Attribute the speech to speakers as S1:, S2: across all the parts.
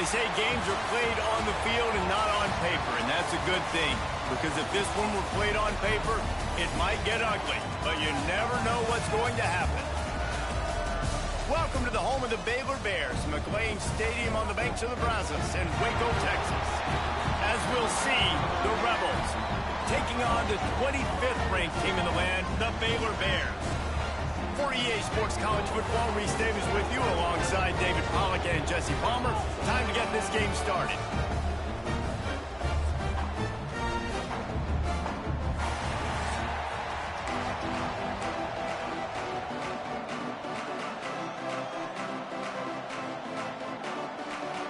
S1: They say games are played on the field and not on paper, and that's a good thing. Because if this one were played on paper, it might get ugly. But you never know what's going to happen. Welcome to the home of the Baylor Bears, McLean Stadium on the banks of the Brazos in Waco, Texas. As we'll see, the Rebels taking on the 25th ranked team in the land, the Baylor Bears. For EA Sports College Football, Reese Davis with you alongside David Pollack and Jesse Palmer. Time to get this game started.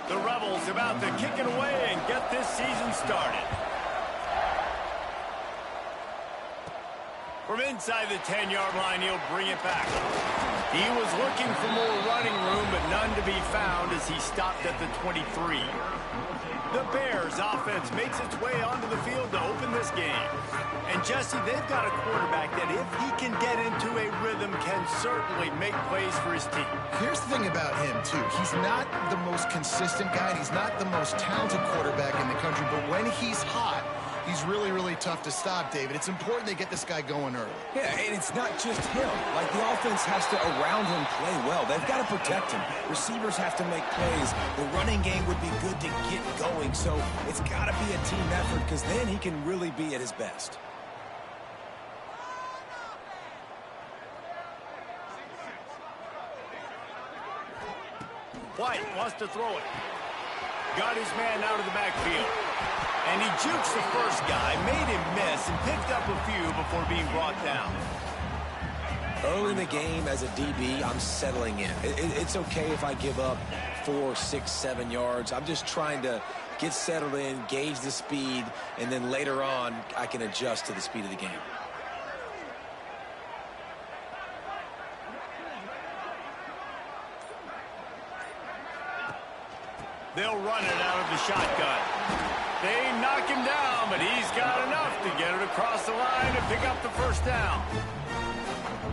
S1: The Rebels about to kick it away and get this season started. From inside the 10-yard line, he'll bring it back. He was looking for more running room, but none to be found as he stopped at the 23. The Bears offense makes its way onto the field to open this game. And Jesse, they've got a quarterback that if he can get into a rhythm, can certainly make plays for his team.
S2: Here's the thing about him, too. He's not the most consistent guy, and he's not the most talented quarterback in the country, but when he's hot, he's really, really tough to stop, David. It's important they get this guy going early.
S3: Yeah, and it's not just him. Like, the offense has to, around him, play well. They've got to protect him. Receivers have to make plays. The running game would be good to get going, so it's got to be a team effort because then he can really be at his best.
S1: White wants to throw it. Got his man out of the backfield. And he jukes the first guy, made him miss, and picked up a few before being brought down.
S3: Early in the game, as a DB, I'm settling in. It's okay if I give up 4, 6, 7 yards. I'm just trying to get settled in, gauge the speed, and then later on, I can adjust to the speed of the game.
S1: They'll run it out of the shotgun. They knock him down, but he's got enough to get it across the line and pick up the first down.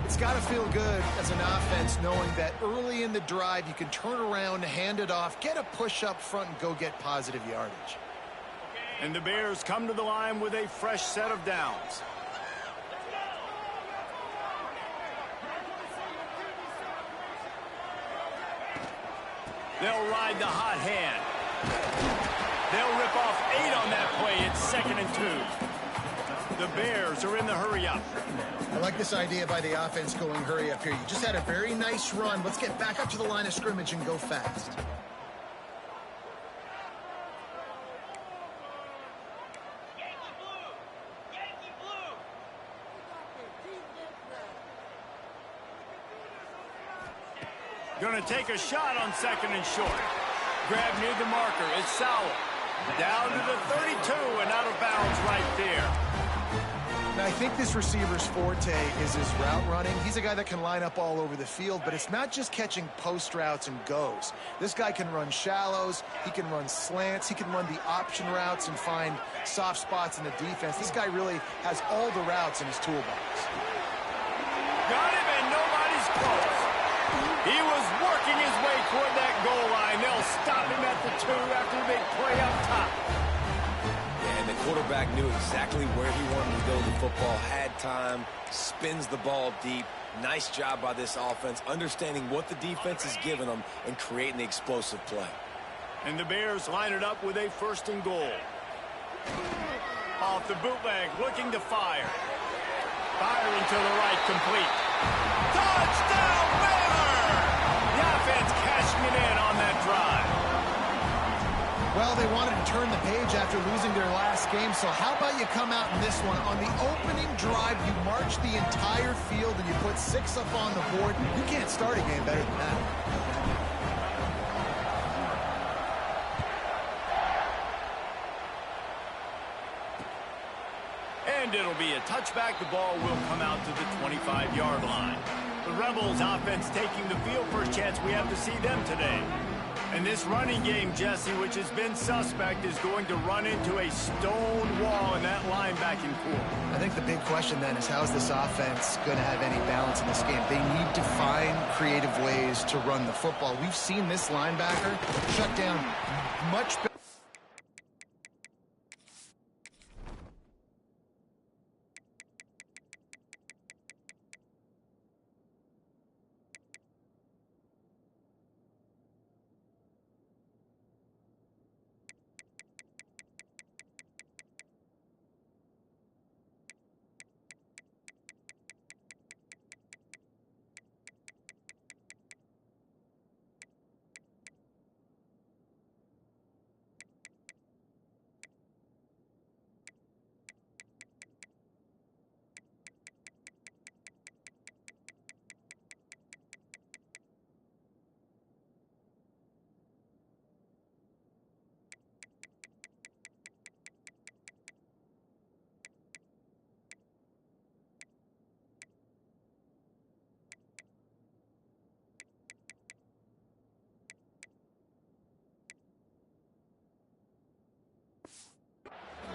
S2: It's got to feel good as an offense knowing that early in the drive you can turn around, hand it off, get a push up front, and go get positive yardage.
S1: And the Bears come to the line with a fresh set of downs. They'll ride the hot hand. They'll rip off 8 on that play. It's 2nd and 2. The Bears are in the hurry-up.
S2: I like this idea by the offense going hurry up here. You just had a very nice run. Let's get back up to the line of scrimmage and go fast.
S1: Going to take a shot on 2nd and short. Grab near the marker. It's Sowell. Down to the 32 and out of bounds right there.
S2: Now, I think this receiver's forte is his route running. He's a guy that can line up all over the field, but it's not just catching post routes and goes. This guy can run shallows. He can run slants. He can run the option routes and find soft spots in the defense. This guy really has all the routes in his toolbox.
S1: Got him, and nobody's close. He was working his way toward that goal line. They'll stop him at the 2 after the big play up top.
S3: Yeah, and the quarterback knew exactly where he wanted to go with the football, had time, spins the ball deep. Nice job by this offense, understanding what the defense is giving them and creating the explosive play.
S1: And the Bears line it up with a 1st and goal. Off the bootleg, looking to fire. Firing to the right, complete. Touchdown, Baylor! The offense cashing it in on that drive.
S2: Well, they wanted to turn the page after losing their last game, so how about you come out in this one? On the opening drive, you march the entire field and you put 6 up on the board. You can't start a game better than that.
S1: And it'll be a touchback. The ball will come out to the 25-yard line. The Rebels offense taking the field. First chance we have to see them today. And this running game, Jesse, which has been suspect, is going to run into a stone wall in that linebacking core.
S2: I think the big question then is, how is this offense going to have any balance in this game? They need to find creative ways to run the football. We've seen this linebacker shut down much better.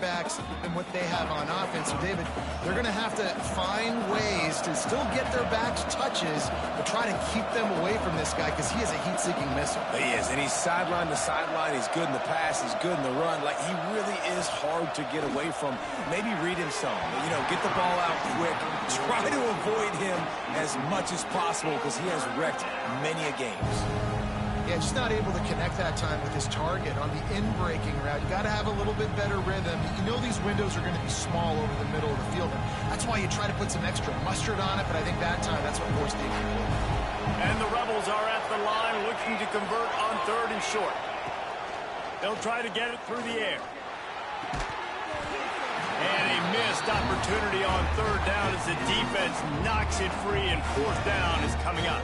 S2: Backs and what they have on offense. So, David, they're going to have to find ways to still get their backs touches, but try to keep them away from this guy because he is a heat-seeking missile.
S3: He is, and he's sideline to sideline. He's good in the pass. He's good in the run. Like, he really is hard to get away from. Maybe read him some. You know, get the ball out quick. Try to avoid him as much as possible because he has wrecked many a games.
S2: Yeah, just not able to connect that time with his target on the in-breaking route. You got to have a little bit better rhythm. You know these windows are going to be small over the middle of the field. And that's why you try to put some extra mustard on it, but I think that time that's what forced the incomplete.
S1: And the Rebels are at the line looking to convert on 3rd and short. They'll try to get it through the air. And a missed opportunity on 3rd down as the defense knocks it free, and 4th down is coming up.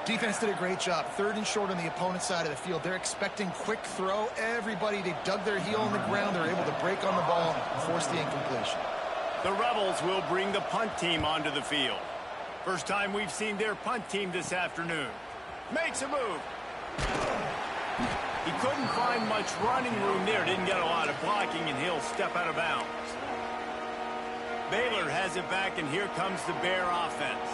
S2: Defense did a great job. 3rd and short on the opponent's side of the field. They're expecting quick throw. Everybody, they dug their heel on the ground. They're able to break on the ball and force the incompletion.
S1: The Rebels will bring the punt team onto the field. First time we've seen their punt team this afternoon. Makes a move. He couldn't find much running room there. Didn't get a lot of blocking, and he'll step out of bounds. Baylor has it back, and here comes the Bear offense.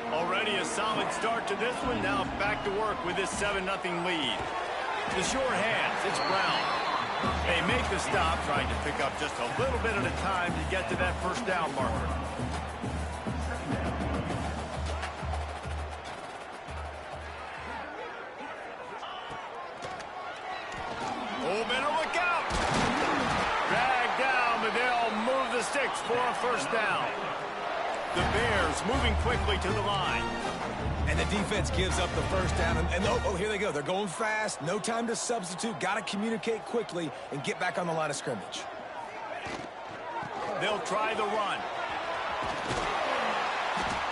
S1: Already a solid start to this one. Now back to work with this 7-0 lead. The short hands, it's Brown. They make the stop, trying to pick up just a little bit at a time to get to that 1st down marker. Oh, better look out! Dragged down, but they'll move the sticks for a 1st down. The Bears moving quickly to the line.
S3: And the defense gives up the 1st down. And oh, here they go. They're going fast. No time to substitute. Got to communicate quickly and get back on the line of scrimmage.
S1: They'll try the run.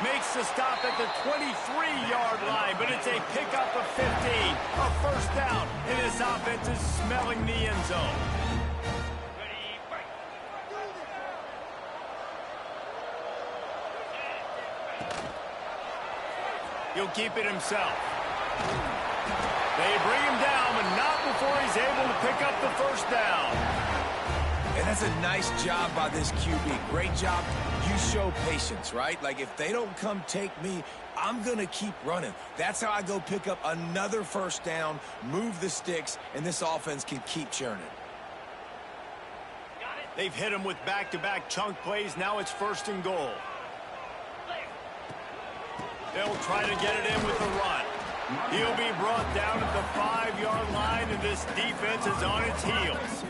S1: Makes the stop at the 23-yard line, but it's a pickup of 15. A 1st down. And this offense is smelling the end zone. He'll keep it himself. They bring him down, but not before he's able to pick up the 1st down.
S3: And that's a nice job by this QB. Great job. You show patience, right? Like, if they don't come take me, I'm going to keep running. That's how I go pick up another 1st down, move the sticks, and this offense can keep churning.
S1: They've hit him with back-to-back chunk plays. Now it's 1st and goal. They'll try to get it in with the run. He'll be brought down at the 5-yard line, and this defense is on its heels.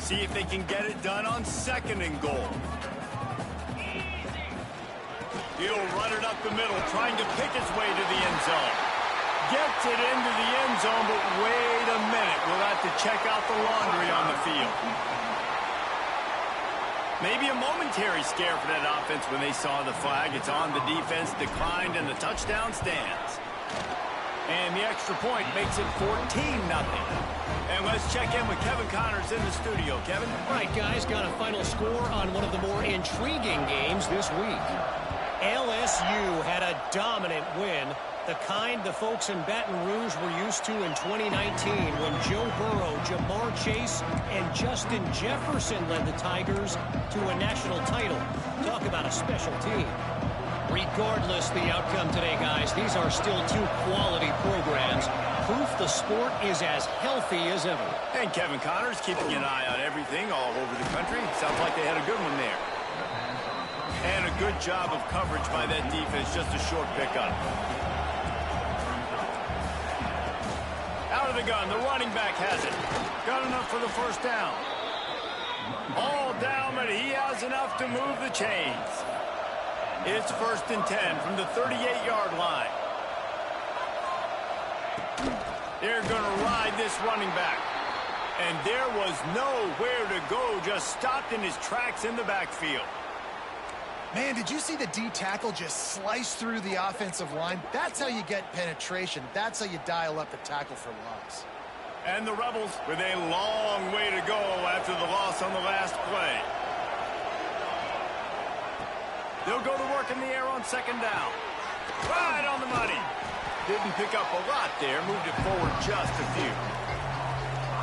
S1: See if they can get it done on 2nd and goal. He'll run it up the middle, trying to pick his way to the end zone. Gets it into the end zone, but wait a minute. We'll have to check out the laundry on the field. Maybe a momentary scare for that offense when they saw the flag. It's on. The defense declined, and the touchdown stands. And the extra point makes it 14-0. And let's check in with Kevin Connors in the studio. Kevin?
S4: All right, guys, got a final score on one of the more intriguing games this week. LSU had a dominant win The kind the folks in Baton Rouge were used to in 2019 when Joe Burrow, Jamar Chase, and Justin Jefferson led the Tigers to a national title. Talk about a special team. Regardless the outcome today, guys, these are still two quality programs. Proof the sport is as healthy as ever.
S1: And Kevin Connors keeping an eye on everything all over the country. Sounds like they had a good one there. And a good job of coverage by that defense, just a short pickup. Out of the gun, the running back has it. Got enough for the first down. All down, but he has enough to move the chains. It's 1st and 10 from the 38-yard line. They're going to ride this running back. And there was nowhere to go, just stopped in his tracks in the backfield.
S2: Man, did you see the D tackle just slice through the offensive line? That's how you get penetration. That's how you dial up the tackle for loss.
S1: And the Rebels with a long way to go after the loss on the last play. They'll go to work in the air on 2nd down. Right on the money. Didn't pick up a lot there, moved it forward just a few.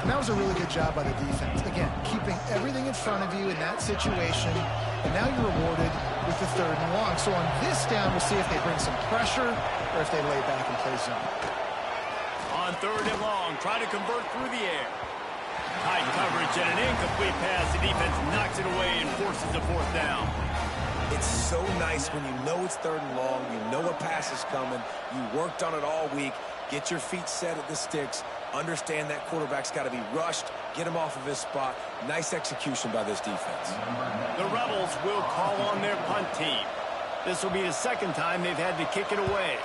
S2: And that was a really good job by the defense. Again, keeping everything in front of you in that situation. And now you're rewarded with the 3rd and long. So on this down, we'll see if they bring some pressure or if they lay back and play zone.
S1: On 3rd and long, try to convert through the air. Tight coverage and an incomplete pass. The defense knocks it away and forces the 4th down.
S3: It's so nice when you know it's 3rd and long, you know a pass is coming, you worked on it all week, get your feet set at the sticks, understand that quarterback's got to be rushed, get him off of his spot. Nice execution by this defense.
S1: The Rebels will call on their punt team. This will be the 2nd time they've had to kick it away.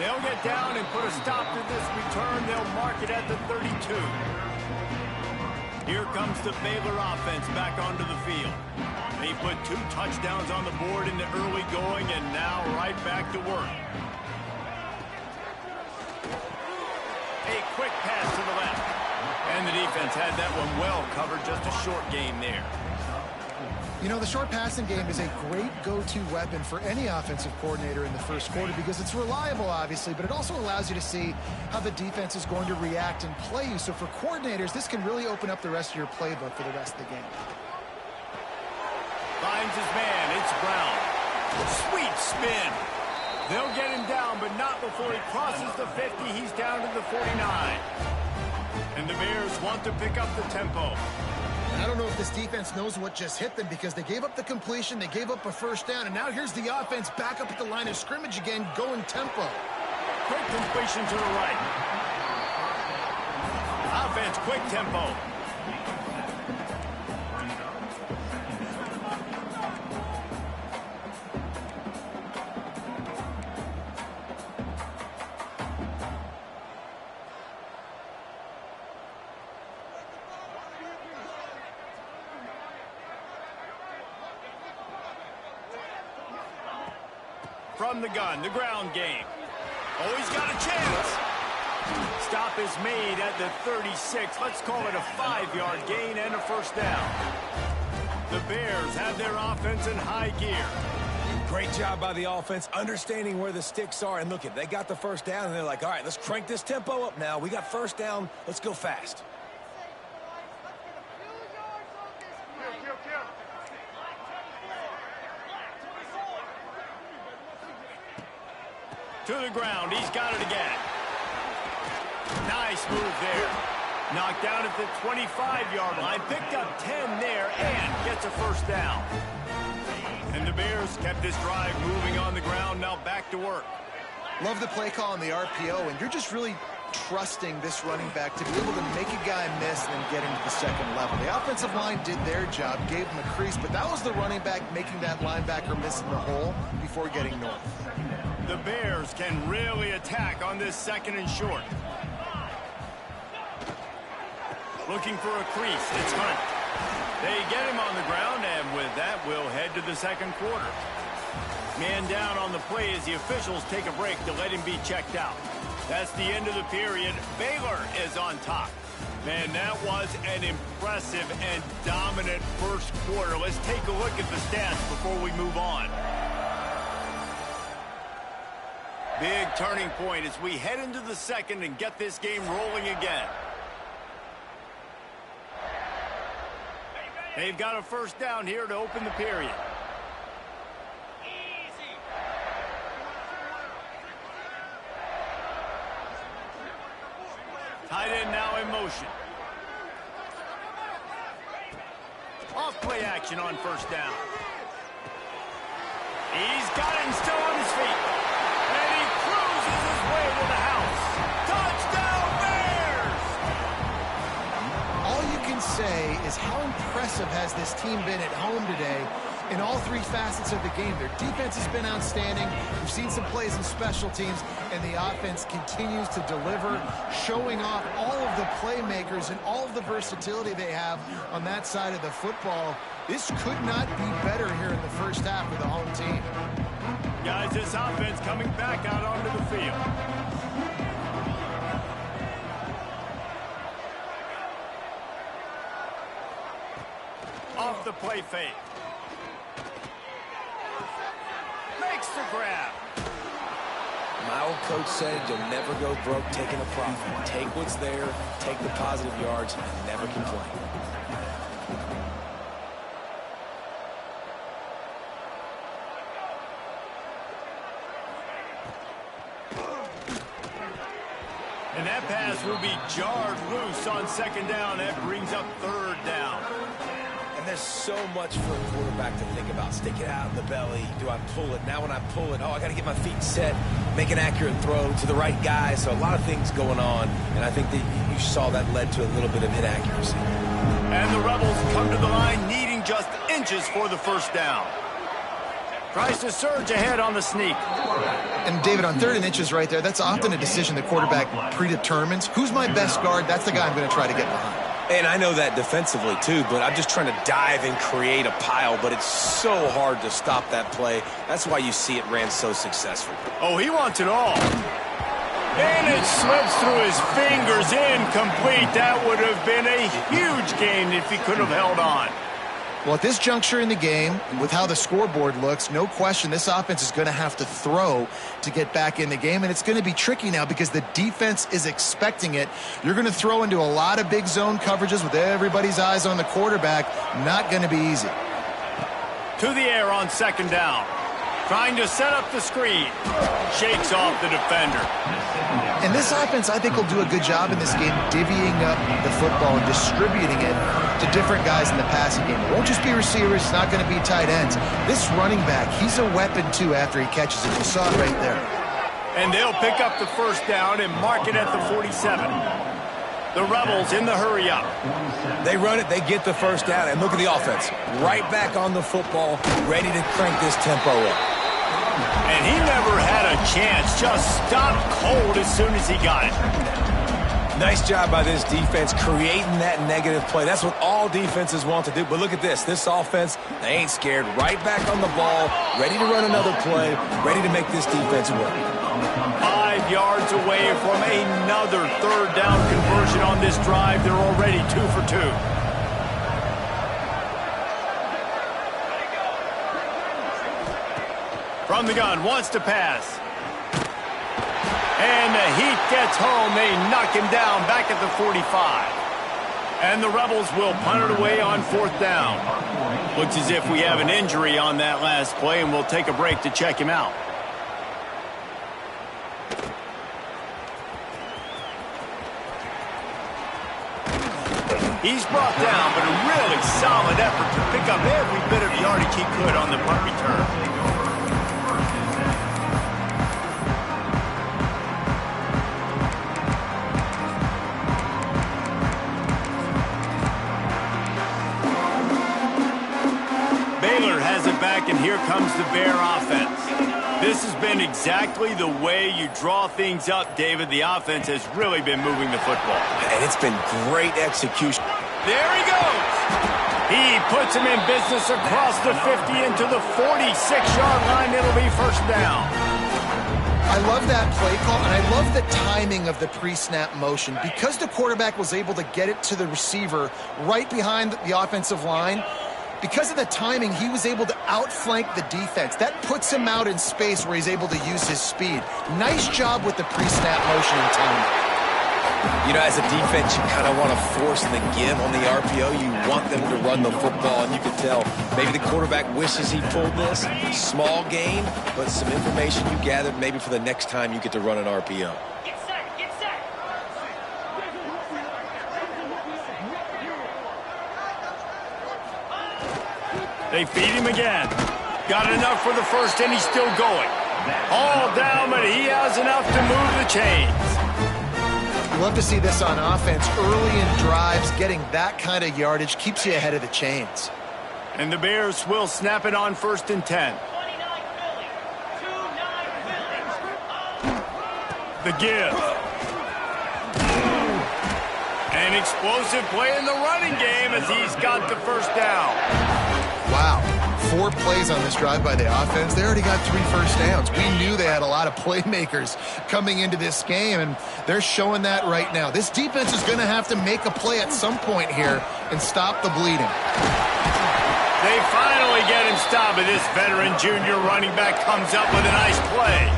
S1: They'll get down and put a stop to this return. They'll mark it at the 32. Here comes the Baylor offense back onto the field. They put 2 touchdowns on the board in the early going and now right back to work. A quick pass to the left. And the defense had that one well covered, just a short gain there.
S2: You know, the short passing game is a great go-to weapon for any offensive coordinator in the 1st quarter because it's reliable, obviously, but it also allows you to see how the defense is going to react and play you. So for coordinators, this can really open up the rest of your playbook for the rest of the game.
S1: Finds his man. It's Brown. Sweet spin. They'll get him down, but not before he crosses the 50. He's down to the 49. And the Bears want to pick up the tempo.
S2: I don't know if this defense knows what just hit them because they gave up the completion, they gave up a 1st down, and now here's the offense back up at the line of scrimmage again, going tempo.
S1: Quick completion to the right. Offense, quick tempo. From the gun, the ground game. Oh, he's got a chance. Stop is made at the 36. Let's call it a 5-yard gain and a 1st down. The Bears have their offense in high gear.
S3: Great job by the offense, understanding where the sticks are. And look, they got the 1st down, and they're like, all right, let's crank this tempo up now. We got 1st down. Let's go fast.
S1: To the ground. He's got it again. Nice move there. Knocked down at the 25-yard line. Picked up 10 there and gets a 1st down. And the Bears kept this drive moving on the ground. Now back to work.
S2: Love the play call on the RPO, and you're just really trusting this running back to be able to make a guy miss and then get into the 2nd level. The offensive line did their job, gave him a crease, but that was the running back making that linebacker miss in the hole before getting north.
S1: The Bears can really attack on this 2nd and short. Looking for a crease. It's Hunt. They get him on the ground, and with that, we'll head to the 2nd quarter. Man down on the play as the officials take a break to let him be checked out. That's the end of the period. Baylor is on top. Man, that was an impressive and dominant first quarter. Let's take a look at the stats before we move on. Big turning point as we head into the second and get this game rolling again. They've got a first down here to open the period. Tight end now in motion. Off play action on first down. He's got him still on his feet. And he cruises his way to the house. Touchdown Bears!
S2: All you can say is how impressive has this team been at home today in all three facets of the game. Their defense has been outstanding. We've seen some plays in special teams, and the offense continues to deliver, showing off all of the playmakers and all of the versatility they have on that side of the football. This could not be better here in the first half with the home team.
S1: Guys, this offense coming back out onto the field. Off the play fake. Makes the grab.
S3: My old coach said you'll never go broke taking a profit. Take what's there, take the positive yards, and never complain.
S1: And that pass will be jarred loose on second down. That brings up third down.
S3: And there's so much for a quarterback to think about. Stick it out in the belly. Do I pull it? Now when I pull it, I got to get my feet set, make an accurate throw to the right guy. So a lot of things going on. And I think that you saw that led to a little bit of inaccuracy.
S1: And the Rebels come to the line needing just inches for the first down. Tries to surge ahead on the sneak.
S2: And David, on 3rd and inches right there, that's often a decision the quarterback predetermines. Who's my best guard? That's the guy I'm going to try to get behind.
S3: And I know that defensively, too, but I'm just trying to dive and create a pile, but it's so hard to stop that play. That's why you see it ran so successful.
S1: Oh, he wants it all. And it slips through his fingers, incomplete. That would have been a huge gain if he could have held on.
S2: Well, at this juncture in the game, with how the scoreboard looks, no question this offense is going to have to throw to get back in the game, and it's going to be tricky now because the defense is expecting it. You're going to throw into a lot of big zone coverages with everybody's eyes on the quarterback. Not going to be easy.
S1: To the air on second down. Trying to set up the screen. Shakes off the defender.
S2: And this offense, I think, will do a good job in this game divvying up the football and distributing it to different guys in the passing game. It won't just be receivers. It's not going to be tight ends. This running back, he's a weapon, too, after he catches it. You saw it right there.
S1: And they'll pick up the first down and mark it at the 47. The Rebels in the hurry up.
S3: They run it, they get the first down, and look at the offense. Right back on the football, ready to crank this tempo up.
S1: And he never had a chance, just stopped cold as soon as he got it.
S3: Nice job by this defense creating that negative play. That's what all defenses want to do. But look at this. This offense, they ain't scared. Right back on the ball, ready to run another play, ready to make this defense work.
S1: 5 yards away from another third down conversion on this drive. They're already 2 for 2. From the gun, wants to pass. And the heat gets home. They knock him down back at the 45. And the Rebels will punt it away on 4th down. Looks as if we have an injury on that last play, and we'll take a break to check him out. He's brought down, but a really solid effort to pick up every bit of yardage he could on the punt return. And here comes the Bear offense. This has been exactly the way you draw things up, David. The offense has really been moving the football.
S3: And it's been great execution.
S1: There he goes. He puts him in business across the 50 into the 46-yard line. It'll be first down.
S2: I love that play call, and I love the timing of the pre-snap motion. Because the quarterback was able to get it to the receiver right behind the offensive line, because of the timing, he was able to outflank the defense. That puts him out in space where he's able to use his speed. Nice job with the pre-snap motion and timing.
S3: You know, as a defense, you kind of want to force the give on the RPO. You want them to run the football, and you can tell maybe the quarterback wishes he pulled this. Small gain, but some information you gathered maybe for the next time you get to run an RPO.
S5: Get set, get set.
S1: They feed him again. Got enough for the first, and he's still going. All down, but he has enough to move the chains.
S2: Love to see this on offense. Early in drives, getting that kind of yardage keeps you ahead of the chains.
S1: And the Bears will snap it on 1st and 10.
S5: 29 Philly. 2-9 Philly.
S1: The give. An explosive play in the running game as he's got the first down.
S2: Wow. 4 plays on this drive by the offense. They already got 3 first downs. We knew they had a lot of playmakers coming into this game, and they're showing that right now. This defense is going to have to make a play at some point here and stop the bleeding.
S1: They finally get him stopped, but this veteran junior running back comes up with a nice play.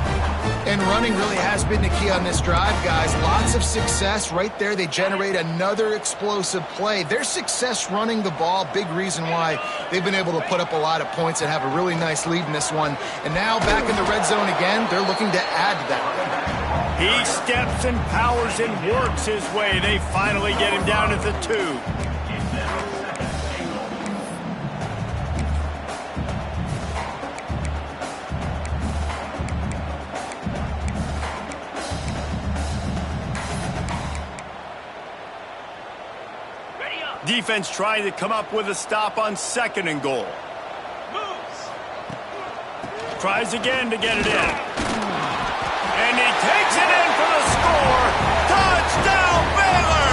S2: And running really has been the key on this drive, guys. Lots of success right there. They generate another explosive play. Their success running the ball, big reason why they've been able to put up a lot of points and have a really nice lead in this one. And now back in the red zone again, they're looking to add that.
S1: He steps and powers and works his way. They finally get him down at the 2. Defense trying to come up with a stop on 2nd and goal.
S5: Moves.
S1: Tries again to get it in. And he takes it in for the score. Touchdown, Baylor!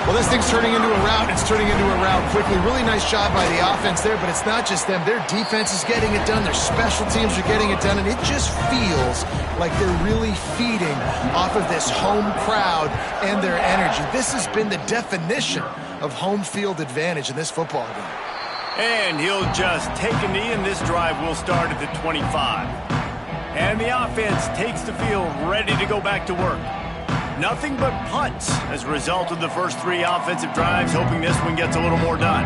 S2: Well, this thing's turning into a rout. It's turning into a rout quickly. Really nice job by the offense there, but it's not just them. Their defense is getting it done. Their special teams are getting it done, and it just feels like they're really feeding off of this home crowd and their energy. This has been the definition of home field advantage in this football game.
S1: And he'll just take a knee, and this drive will start at the 25. And the offense takes the field ready to go back to work. Nothing but punts as a result of the first 3 offensive drives, hoping this one gets a little more done.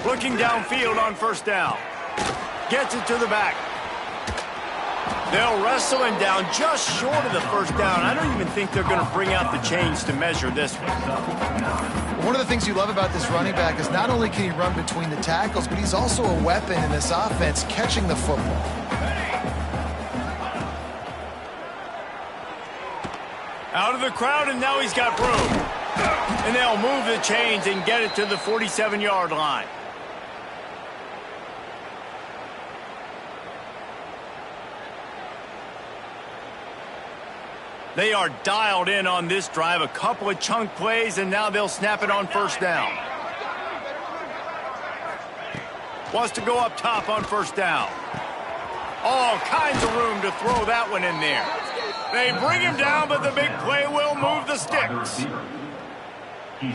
S1: Looking downfield on 1st down. Gets it to the back. They'll wrestle him down just short of the 1st down. I don't even think they're going to bring out the chains to measure this one.
S2: One of the things you love about this running back is not only can he run between the tackles, but he's also a weapon in this offense, catching the football.
S1: Out of the crowd, and now he's got room. And they'll move the chains and get it to the 47-yard line. They are dialed in on this drive. A couple of chunk plays, and now they'll snap it on 1st down. Wants to go up top on 1st down. All kinds of room to throw that one in there. They bring him down, but the big play will move the sticks.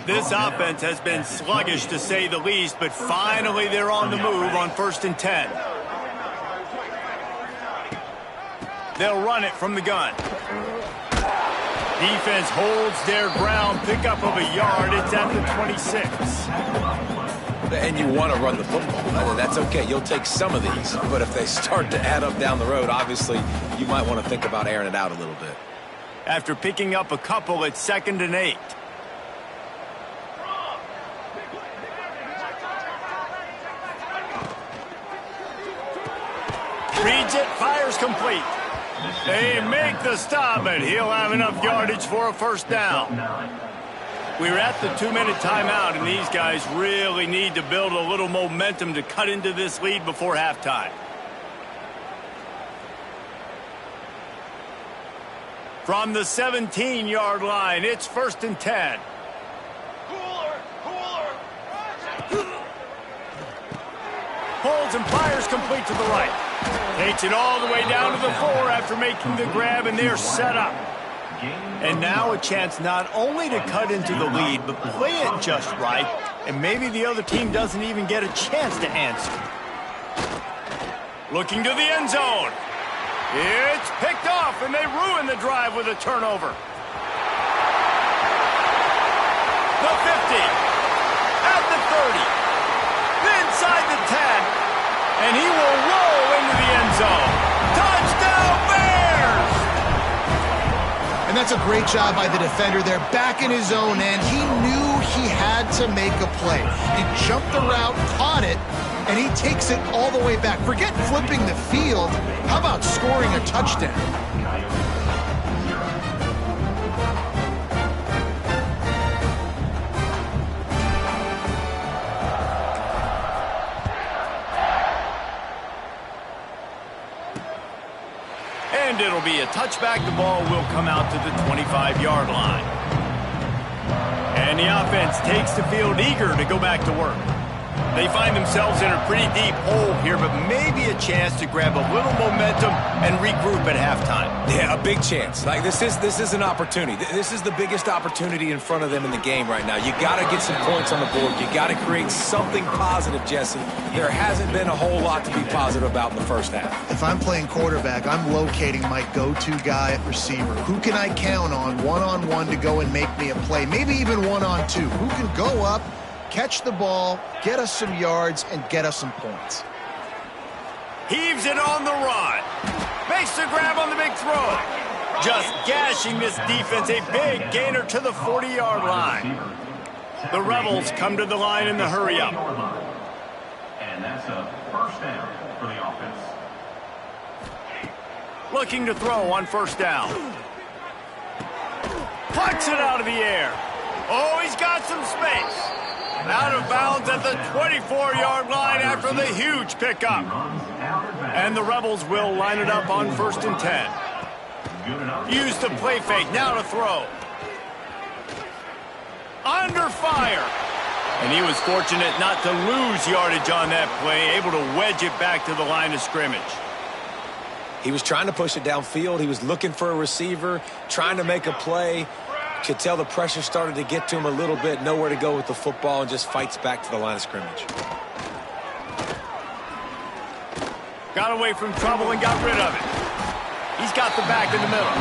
S1: This offense has been sluggish, to say the least, but finally they're on the move on 1st and 10. They'll run it from the gun. Defense holds their ground, pickup of a yard. It's at the 26.
S3: And you want to run the football. That's okay. You'll take some of these. But if they start to add up down the road, obviously, you might want to think about airing it out a little bit.
S1: After picking up a couple, it's 2nd and 8. Reads it, fires complete. They make the stop, but he'll have enough yardage for a 1st down. We're at the 2-minute timeout, and these guys really need to build a little momentum to cut into this lead before halftime. From the 17-yard line, it's 1st and 10.
S5: Cooler, cooler.
S1: pulls and fires complete to the right. Takes it all the way down to the 4 after making the grab, and they're set up. And now a chance not only to cut into the lead, but play it just right, and maybe the other team doesn't even get a chance to answer. Looking to the end zone. It's picked off, and they ruin the drive with a turnover. The 50, at the 30, inside the 10, and he will roll into the end zone. Touchdown, Bears!
S2: And that's a great job by the defender there, back in his own end. He knew he had to make a play. He jumped the route, caught it, and he takes it all the way back. Forget flipping the field. How about scoring a touchdown?
S1: And it'll be a touchback. The ball will come out to the 25-yard line. And the offense takes the field eager to go back to work. They find themselves in a pretty deep hole here, but maybe a chance to grab a little momentum and regroup at halftime.
S3: Yeah, a big chance. Like, this is an opportunity. This is the biggest opportunity in front of them in the game right now. You got to get some points on the board. You got to create something positive, Jesse. There hasn't been a whole lot to be positive about in the first half.
S2: If I'm playing quarterback, I'm locating my go-to guy at receiver. Who can I count on one-on-one to go and make me a play? Maybe even one-on-two. Who can go up, catch the ball, get us some yards, and get us some points.
S1: Heaves it on the run. Makes the grab on the big throw. Just gashing this defense. A big gainer to the 40-yard line. The Rebels come to the line in the hurry-up.
S6: And that's a first down for the offense.
S1: Looking to throw on first down. Plucks it out of the air. Oh, he's got some space. Out of bounds at the 24-yard line after the huge pickup. And the Rebels will line it up on 1st and 10. Use the play fake, now to throw. Under fire. And he was fortunate not to lose yardage on that play, able to wedge it back to the line of scrimmage.
S3: He was trying to push it downfield. He was looking for a receiver, trying to make a play. Could tell the pressure started to get to him a little bit, nowhere to go with the football, and just fights back to the line of scrimmage.
S1: Got away from trouble and got rid of it. He's got the back in the middle.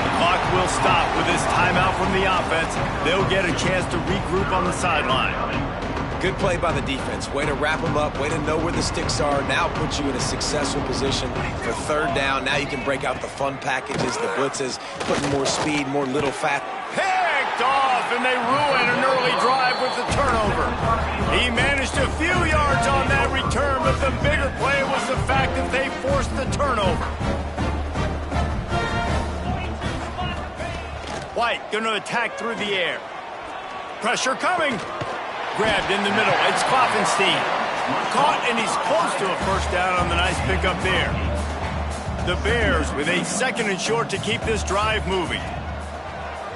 S1: The clock will stop with this timeout from the offense. They'll get a chance to regroup on the sideline.
S3: Good play by the defense. Way to wrap them up, way to know where the sticks are. Now puts you in a successful position for 3rd down. Now you can break out the fun packages, the blitzes, putting more speed, more little fat.
S1: Picked off, and they ruin an early drive with the turnover. He managed a few yards on that return, but the bigger play was the fact that they forced the turnover. White going to attack through the air. Pressure coming. Grabbed in the middle. It's Klopfenstein. Caught, and he's close to a first down on the nice pickup there. The Bears with a 2nd and short to keep this drive moving.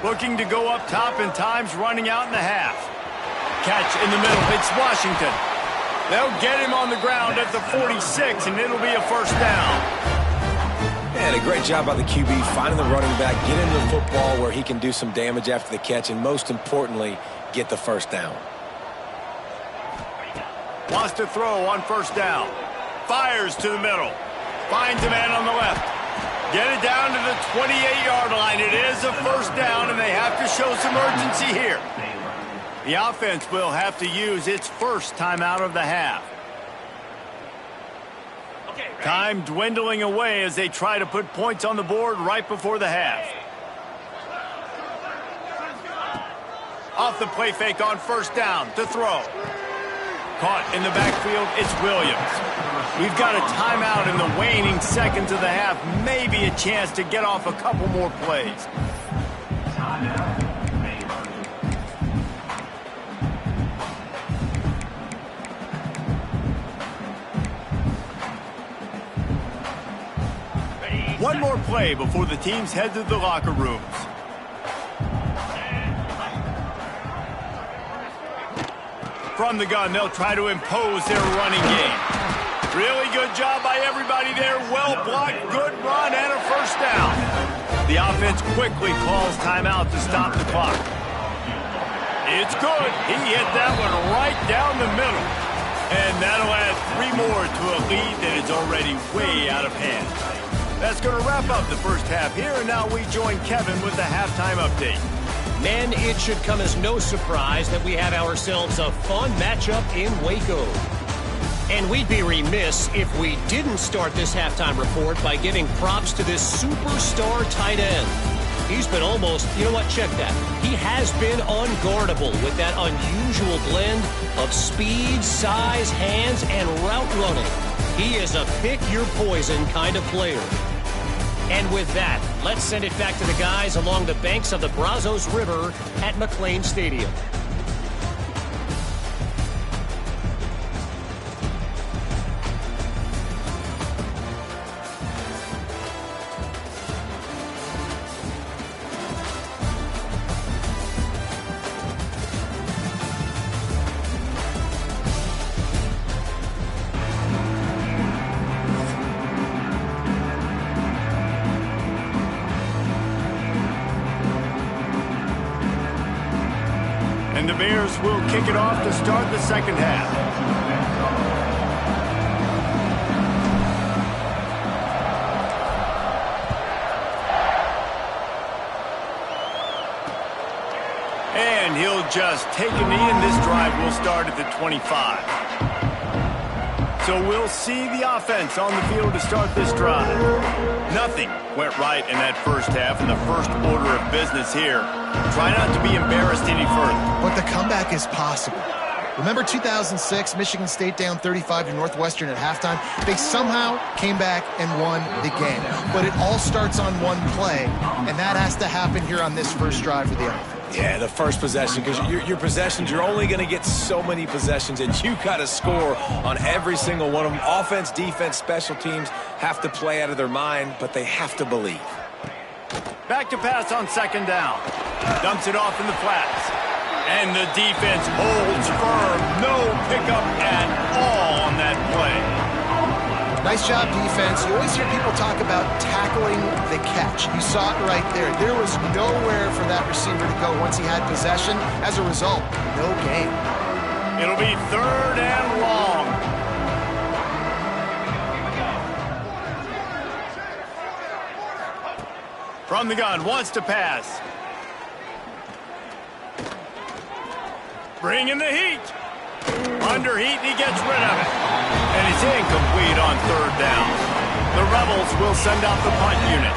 S1: Looking to go up top, and time's running out in the half. Catch in the middle. It's Washington. They'll get him on the ground at the 46, and it'll be a first down.
S3: And a great job by the QB finding the running back, getting the football where he can do some damage after the catch, and most importantly, get the first down.
S1: Wants to throw on first down. Fires to the middle. Finds a man on the left. Get it down to the 28-yard line. It is a first down, and they have to show some urgency here. The offense will have to use its first timeout of the half. Time dwindling away as they try to put points on the board right before the half. Off the play fake on first down to throw. Caught in the backfield, it's Williams. We've got a timeout in the waning seconds of the half. Maybe a chance to get off a couple more plays. One more play before the teams head to the locker rooms. From the gun, they'll try to impose their running game. there, well blocked, good run, and a first down. The offense quickly calls timeout to stop the clock. It's good. He hit that one right down the middle. And that'll add 3 more to a lead that is already way out of hand. That's going to wrap up the first half here, and now we join Kevin with the halftime update.
S4: Man, it should come as no surprise that we have ourselves a fun matchup in Waco. And we'd be remiss if we didn't start this halftime report by giving props to this superstar tight end. He's been almost, you know what, check that. He has been unguardable with that unusual blend of speed, size, hands, and route running. He is a pick-your-poison kind of player. And with that, let's send it back to the guys along the banks of the Brazos River at McLean Stadium.
S1: And the Bears will kick it off to start the second half. And he'll just take a knee, and this drive will start at the 25. So we'll see the offense on the field to start this drive. Nothing went right in that first half, and the first order of business here. Try not to be embarrassed any further.
S2: But the comeback is possible. Remember 2006, Michigan State down 35 to Northwestern at halftime? They somehow came back and won the game. But it all starts on one play, and that has to happen here on this first drive for the offense.
S3: Yeah, the first possession, because your possessions, you're only going to get so many possessions, and you got to score on every single one of them. Offense, defense, special teams have to play out of their mind, but they have to believe.
S1: Back to pass on second down. Dumps it off in the flats. And the defense holds firm. No pickup at all on that play.
S2: Nice job, defense. You always hear people talk about tackling the catch. You saw it right there. There was nowhere for that receiver to go once he had possession. As a result, no gain.
S1: It'll be third and long. From the gun, wants to pass. Bringing the heat. Under heat, he gets rid of it. And it's incomplete on third down. The Rebels will send out the punt unit.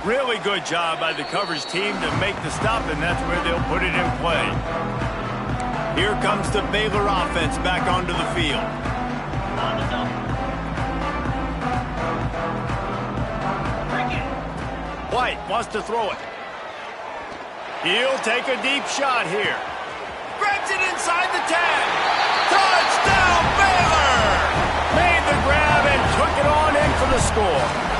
S1: Really good job by the coverage team to make the stop, and that's where they'll put it in play. Here comes the Baylor offense back onto the field. White wants to throw it. He'll take a deep shot here. Grabs it inside the 10. Touchdown, Baylor! Made the grab and took it on in for the score.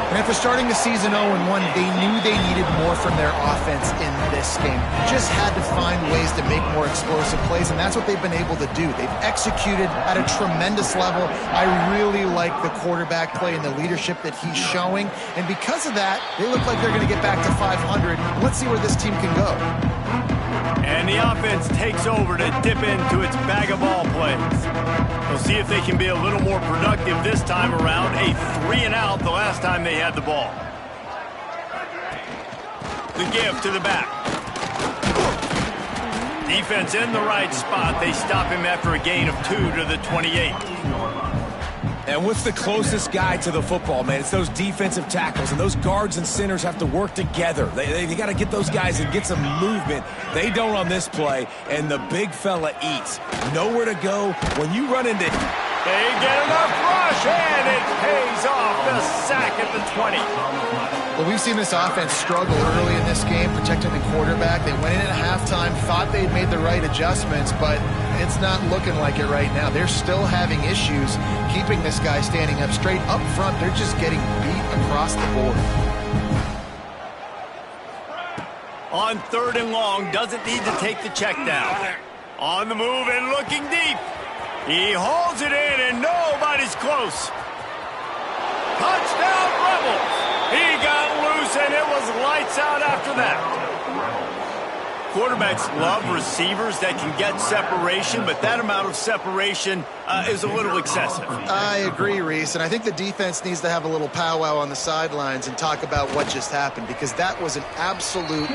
S2: And after starting the season 0-1, they knew they needed more from their offense in this game. Just had to find ways to make more explosive plays, and that's what they've been able to do. They've executed at a tremendous level. I really like the quarterback play and the leadership that he's showing. And because of that, they look like they're going to get back to 500. Let's see where this team can go.
S1: And the offense takes over to dip into its bag of ball plays. We'll see if they can be a little more productive this time around. A 3-and-out the last time they had the ball. The give to the back. Defense in the right spot. They stop him after a gain of 2 to the 28.
S3: And what's the closest guy to the football, man? It's those defensive tackles, and those guards and centers have to work together. They got to get those guys and get some movement. They don't on this play, and the big fella eats. Nowhere to go. When you run into...
S1: They get enough rush, and it pays off. The sack at the 20.
S2: Well, we've seen this offense struggle early in this game, protecting the quarterback. They went in at halftime, thought they'd made the right adjustments, but it's not looking like it right now. They're still having issues keeping this guy standing up straight. Up front, they're just getting beat across the board.
S1: On 3rd and long, doesn't need to take the check down. On the move and looking deep. He holds it in and nobody's close. Touchdown Rebels. He got loose and it was lights out after that. Quarterbacks love receivers that can get separation, but that amount of separation is a little excessive.
S2: I agree, Reese, and I think the defense needs to have a little powwow on the sidelines and talk about what just happened, because that was an absolute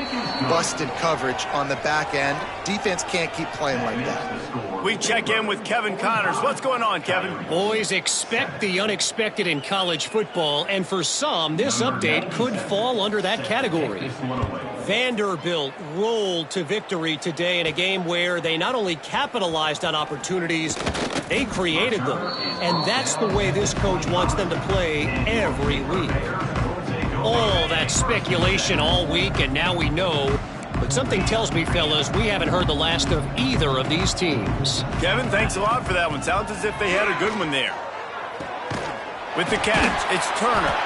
S2: busted coverage on the back end. Defense can't keep playing like that.
S1: We check in with Kevin Connors. What's going on, Kevin?
S4: Boys, expect the unexpected in college football, and for some, this update could fall under that category. Vanderbilt rolled to victory today in a game where they not only capitalized on opportunities, they created them. And that's the way this coach wants them to play every week. All that speculation all week, and now we know. But something tells me, fellas, we haven't heard the last of either of these teams.
S1: Kevin, thanks a lot for that one. Sounds as if they had a good one there. With the catch, it's Turner.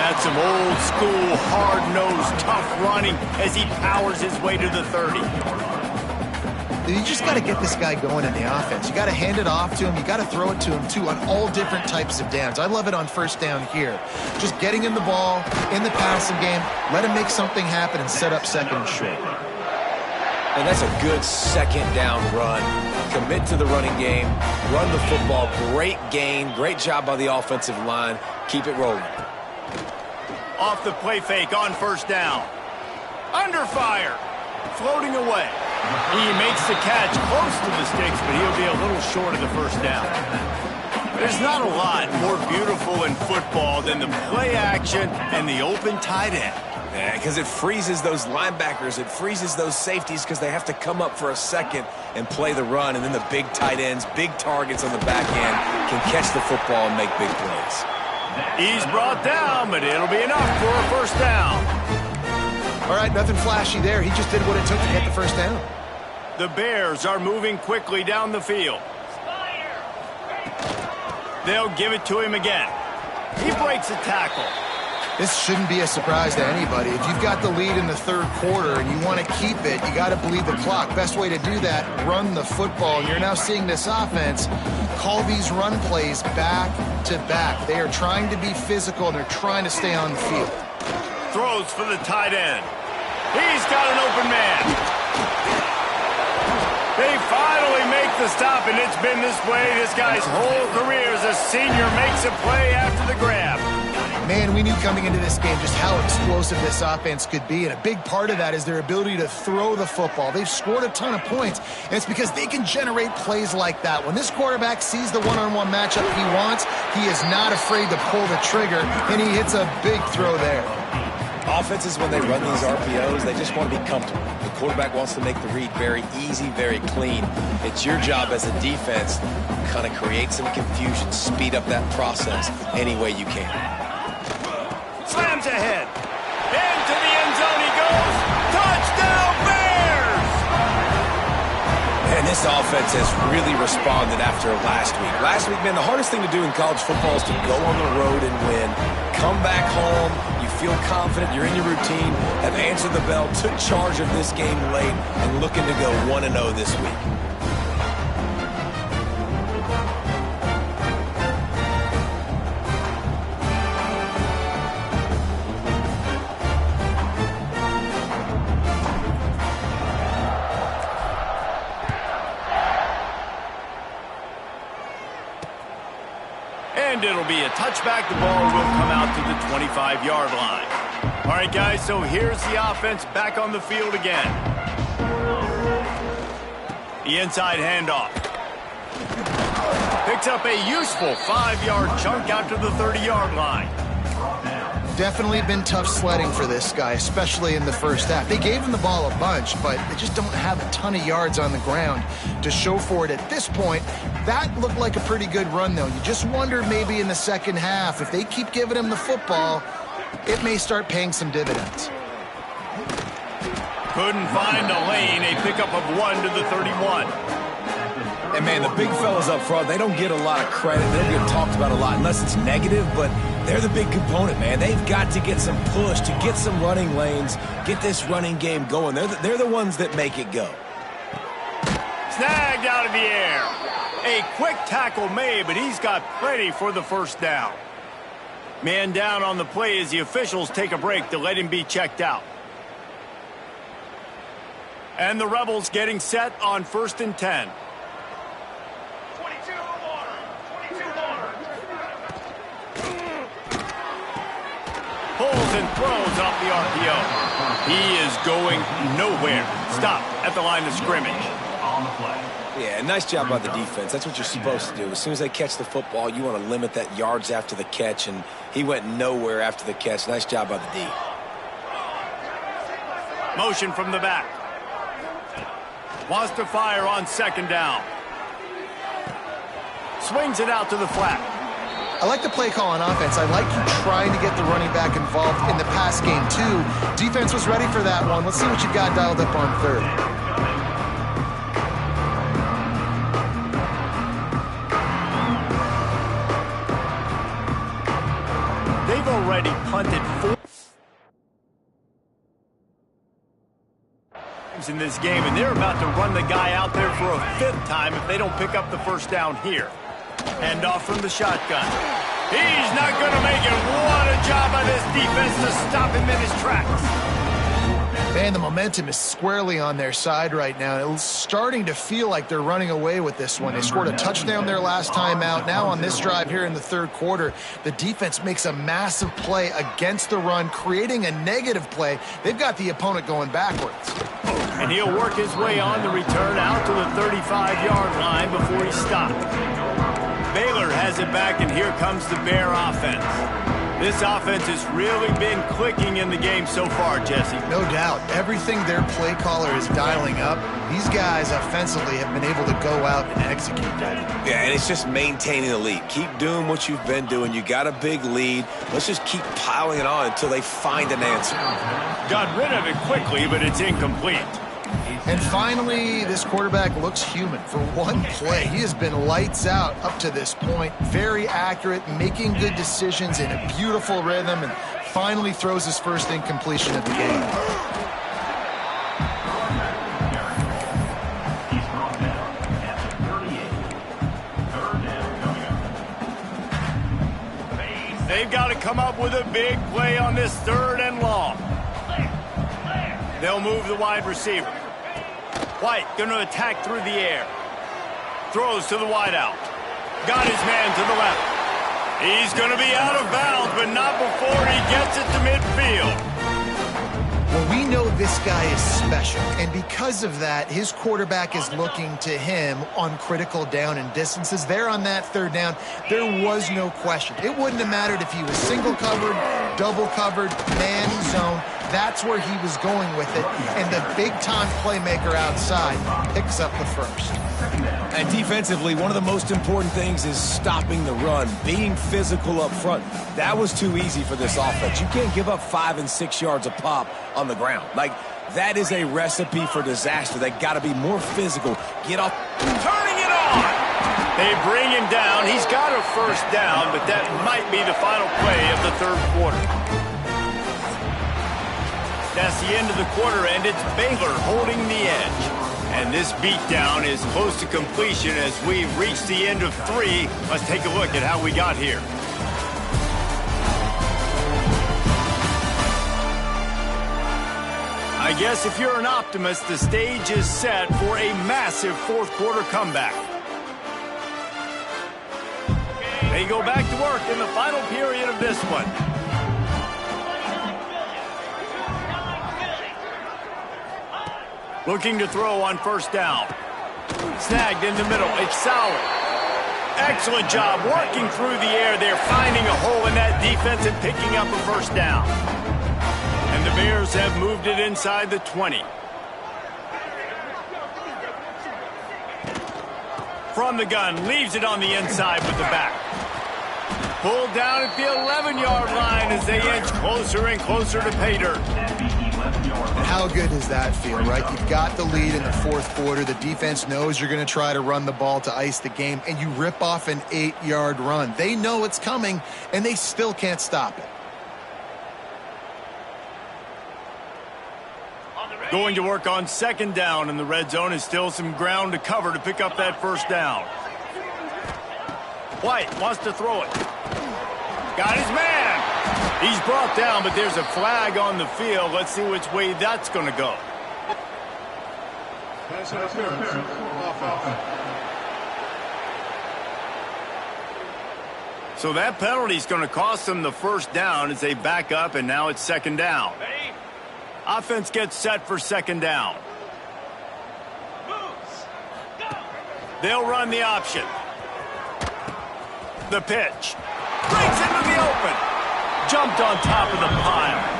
S1: That's some old-school, hard-nosed, tough running as he powers his way to the 30.
S2: You just got to get this guy going in the offense. You got to hand it off to him. You got to throw it to him, too, on all different types of downs. I love it on 1st down here. Just getting him the ball in the passing game, let him make something happen and set up 2nd and short.
S3: And that's a good 2nd down run. Commit to the running game, run the football, great gain, great job by the offensive line. Keep it rolling.
S1: Off the play fake on 1st down. Under fire, floating away. He makes the catch close to the sticks, but he'll be a little short of the 1st down. There's not a lot more beautiful in football than the play action and the open tight end.
S3: Yeah, because it freezes those linebackers. It freezes those safeties because they have to come up for a second and play the run. And then the big tight ends, big targets on the back end can catch the football and make big plays.
S1: He's brought down, but it'll be enough for a 1st down.
S2: All right, nothing flashy there. He just did what it took to get the 1st down.
S1: The Bears are moving quickly down the field. They'll give it to him again. He breaks a tackle.
S2: This shouldn't be a surprise to anybody. If you've got the lead in the 3rd quarter and you want to keep it, you got to bleed the clock. Best way to do that, run the football. And you're now seeing this offense call these run plays back to back. They are trying to be physical, and they're trying to stay on the field.
S1: Throws for the tight end. He's got an open man. They finally make the stop, and it's been this way this guy's whole career as a senior makes a play after the grab.
S2: Man, we knew coming into this game just how explosive this offense could be, and a big part of that is their ability to throw the football. They've scored a ton of points, and it's because they can generate plays like that. When this quarterback sees the one-on-one matchup he wants, he is not afraid to pull the trigger, and he hits a big throw there.
S3: Offenses, when they run these RPOs, they just want to be comfortable. The quarterback wants to make the read very easy, very clean. It's your job as a defense to kind of create some confusion, speed up that process any way you can.
S1: Slams ahead. Into the end zone he goes. Touchdown Bears!
S3: And this offense has really responded after last week. Last week, man, the hardest thing to do in college football is to go on the road and win. Come back home, you feel confident, you're in your routine, have answered the bell, took charge of this game late, and looking to go 1-0 this week.
S1: And it'll be a touchback. The ball will come out to the 25-yard line. All right, guys, so here's the offense back on the field again. The inside handoff. Picks up a useful 5-yard chunk out to the 30-yard line.
S2: Definitely been tough sledding for this guy, especially in the 1st half. They gave him the ball a bunch, but they just don't have a ton of yards on the ground to show for it at this point. That looked like a pretty good run, though. You just wonder maybe in the 2nd half, if they keep giving him the football, it may start paying some dividends.
S1: Couldn't find a lane. A pickup of 1 to the 31.
S3: And, man, the big fellas up front, they don't get a lot of credit. They don't get talked about a lot unless it's negative, but They're the big component, man. They've got to get some push, to get some running lanes, get this running game going. They're the ones that make it go.
S1: Snagged out of the air. A quick tackle made, but he's got plenty for the first down. Man down on the play as the officials take a break to let him be checked out. And the Rebels getting set on 1st and 10.
S5: 22 water. 22 water.
S1: Pulls and throws off the RPO. He is going nowhere. Stop at the line of scrimmage.
S6: On the play.
S3: Yeah, nice job by the defense. That's what you're supposed to do. As soon as they catch the football, you want to limit that yards after the catch, and he went nowhere after the catch. Nice job by the D.
S1: Motion from the back. Wants to fire on 2nd down. Swings it out to the flat.
S2: I like the play call on offense. I like you trying to get the running back involved in the pass game, too. Defense was ready for that one. Let's see what you've got dialed up on 3rd.
S1: They've already punted 4 times in this game, and they're about to run the guy out there for a 5th time if they don't pick up the first down here. Hand off from the shotgun. He's not going to make it. What a job by this defense to stop him in his tracks.
S2: Man, the momentum is squarely on their side right now. It's starting to feel like they're running away with this one. They scored a touchdown their last time out. Now on this drive here in the 3rd quarter, the defense makes a massive play against the run, creating a negative play. They've got the opponent going backwards.
S1: And he'll work his way on the return out to the 35-yard line before he stopped. Baylor has it back, and here comes the Bear offense. This offense has really been clicking in the game so far, Jesse.
S2: No doubt. Everything their play caller is dialing up, these guys offensively have been able to go out and execute that.
S3: Yeah, and it's just maintaining the lead. Keep doing what you've been doing. You got a big lead. Let's just keep piling it on until they find an answer.
S1: Got rid of it quickly, but it's incomplete.
S2: And finally, this quarterback looks human for one play. He has been lights out up to this point. Very accurate, making good decisions in a beautiful rhythm, and finally throws his first incompletion of the game.
S6: He's brought down at the 38. 3rd down coming up.
S1: They've got to come up with a big play on this 3rd and long. They'll move the wide receiver. White going to attack through the air. Throws to the wideout. Got his man to the left. He's going to be out of bounds, but not before he gets it to midfield.
S2: Well, we know this guy is special, and because of that, his quarterback is looking to him on critical down and distances. There on that 3rd down, there was no question. It wouldn't have mattered if he was single covered, double covered, man zone. That's where he was going with it, and the big-time playmaker outside picks up the first.
S3: And defensively, one of the most important things is stopping the run, being physical up front. That was too easy for this offense. You can't give up 5 and 6 yards a pop on the ground. Like, that is a recipe for disaster. They got to be more physical. Get off.
S1: Turning it on. They bring him down. He's got a first down, but that might be the final play of the 3rd quarter. That's the end of the quarter, and it's Baylor holding the edge. And this beatdown is close to completion as we reach the end of 3. Let's take a look at how we got here. I guess if you're an optimist, the stage is set for a massive 4th quarter comeback. They go back to work in the final period of this one. Looking to throw on 1st down. Snagged in the middle. It's Sauer. Excellent job working through the air. They're finding a hole in that defense and picking up a first down. And the Bears have moved it inside the 20. From the gun, leaves it on the inside with the back. Pulled down at the 11-yard line as they inch closer and closer to pay dirt.
S2: And how good does that feel, right? You've got the lead in the fourth quarter. The defense knows you're going to try to run the ball to ice the game, and you rip off an 8-yard run. They know it's coming, and they still can't stop it.
S1: Going to work on second down in the red zone is still some ground to cover to pick up that first down. White wants to throw it. Got his man. He's brought down, but there's a flag on the field. Let's see which way that's going to go. So that penalty is going to cost them the first down as they back up, and now it's second down. Offense gets set for second down. They'll run the option. The pitch. Brings into the open. Jumped on top of the pile.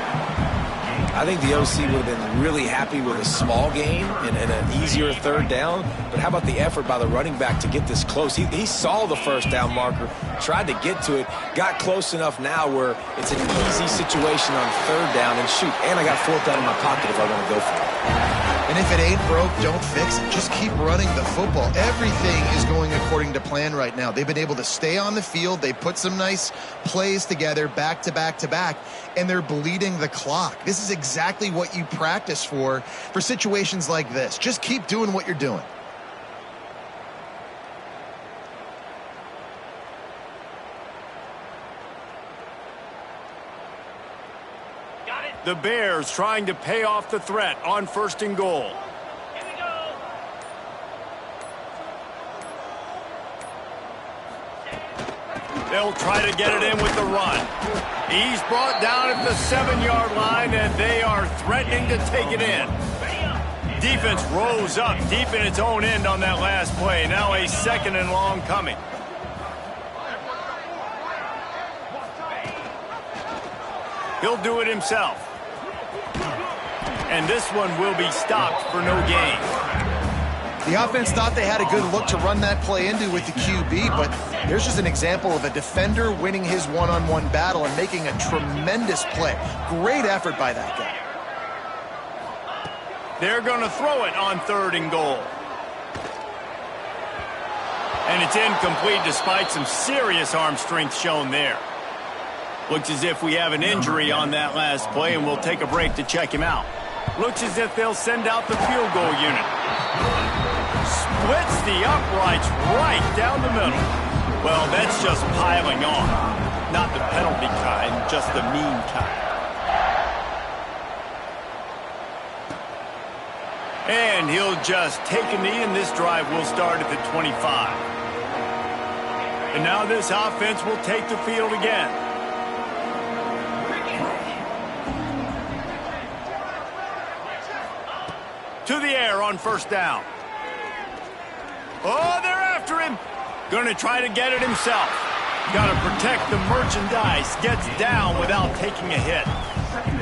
S3: I think the OC would have been really happy with a small gain and an easier third down. But how about the effort by the running back to get this close? He saw the first down marker, tried to get to it, got close enough now where it's an easy situation on third down. And shoot, and I got fourth down in my pocket if I want to go for it.
S2: And if it ain't broke, don't fix it. Just keep running the football. Everything is going according to plan right now. They've been able to stay on the field. They put some nice plays together back to back to back, and they're bleeding the clock. This is exactly what you practice for situations like this. Just keep doing what you're doing.
S1: The Bears trying to pay off the threat on first and goal.
S5: Here we go.
S1: They'll try to get it in with the run. He's brought down at the 7-yard line, and they are threatening to take it in. Defense rose up deep in its own end on that last play. Now a second and long coming. He'll do it himself. And this one will be stopped for no gain.
S2: The offense thought they had a good look to run that play into with the QB, but there's just an example of a defender winning his one-on-one battle and making a tremendous play. Great effort by that guy.
S1: They're going to throw it on third and goal. And it's incomplete despite some serious arm strength shown there. Looks as if we have an injury on that last play, and we'll take a break to check him out. Looks as if they'll send out the field goal unit. Splits the uprights right down the middle. Well, that's just piling on. Not the penalty kind, just the mean kind. And he'll just take a knee, and this drive will start at the 25. And now this offense will take the field again. To the air on first down. Oh, they're after him. Going to try to get it himself. Got to protect the merchandise. Gets down without taking a hit.